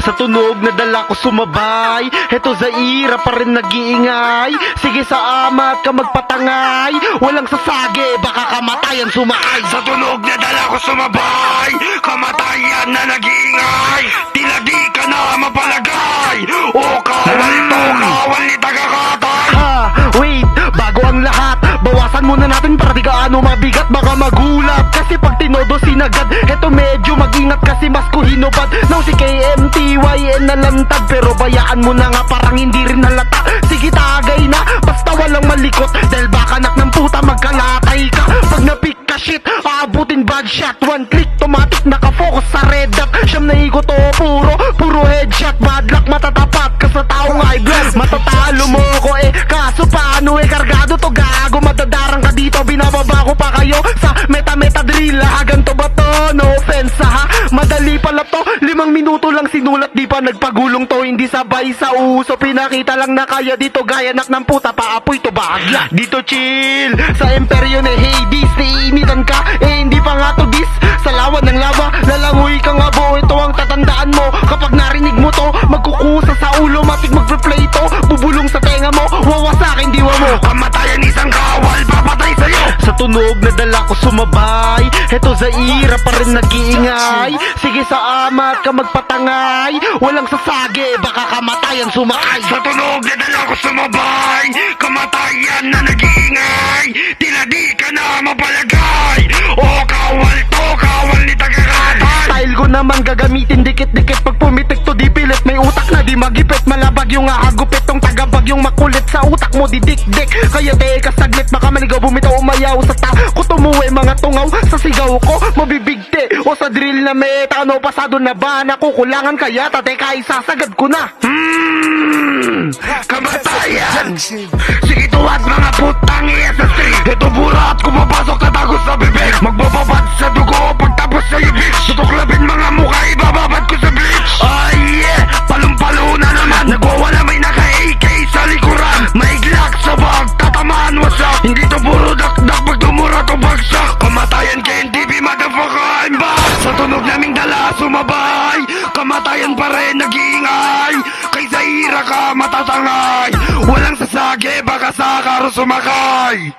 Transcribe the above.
Sa tunog na dala ko sumabay, heto Zaira pa rin nag-iingay. Sige sa amat ka magpatangay, walang sasagi, baka kamatayan sumakay. Sa tunog na dala ko sumabay, kamatayan na nag-iingay. Tila di ka na mapalagay, o kawal to kawal ni tagakatay. Ha, wait, bago ang lahat, bawasan muna natin para di gaano mabigat, baka magulat. Kasi pag tinodo sinagad, heto medyo mag-ingat kasi mas kuhinobad. Nang si KMTYN nalantad, pero bayaan mo na nga parang hindi rin halata. Sige tagay na, basta walang malikot, dahil baka anak ng puta magkalatay ka. Pag napik ka shit, aabutin bad shot. One click, automatic nakafocus sa red dot. Siyam na ikot o puro headshot. Bad luck, matatapat ka sa taong high blood. Matatalo mo ko kaso paano kargado to gago. Madadarang ka dito, binababa ko pa kayo sa meta drill. Ganto ba to? No offense ha, madali pala to. 5 minuto lang sinulat, di pa nagpagulong to. Hindi sabay sa uso, pinakita lang na kaya dito. Gaya nak ng puta, paapoy to bagya. Dito chill, sa imperyo na Hades. Naiinitan ka, hindi pa nga to dis. Sa lawan ng lava, lalangoy ka nga bo. Ito ang tatandaan mo, kapag narinig mo to, magkukusa sa ulo, matik mag-replay to. Bubulong sa tenga mo, wawasakin diwa mo. Kamatayan isang kawal, papatay sa'yo. Sa tunog na dala ko sumabay, heto Zaira pa rin nag-iingay. Sige sa amat ka magpatangay, walang sasagi, baka kamatayan sumakay. Sa tunog na dala ko sumabay, kamatayan na nag-iingay. Tila di ka na mapalagay, o kawal to kawal ni tagakatay. Style ko naman gagamitin dikit-dikit, pag pumitik to di pilit. May utak na di magipit, malabag yung ahagupit. Tong tagabag yung makulit, sa utak mo di dik-dik. Kaya teka saglit, baka maligaw bumitaw umayaw. Sa tako tumuwi mga tungaw, sa sigaw ko mabibigte. O sa drill na meta, ano pasado na ba? Nakukulangan kaya, teka isasagad ko na. Kamatayan, sige tuwad mga putang iya sa street. Ito burat, kumapasok tatagos sa bibig. Magbababad sa dugo, pagtapos sa ibig. Tutuklabin mga mukha, ibababad ko sa bleach. Ay yeah, palumpalo na naman. Nagwawala may naka-AK sa likuran. May glock sa bag, tatamaan wasak. Hindi to puro dakdak, pag tumura to bagsak. Kamatayan kay NTV, motherfucker, I'm back. Sa tunog naming dala sumabay, kamatayan pa rin nag-iingay. Kay Zaira ka matatangay, walang sasagi, baka sa karo sumakay.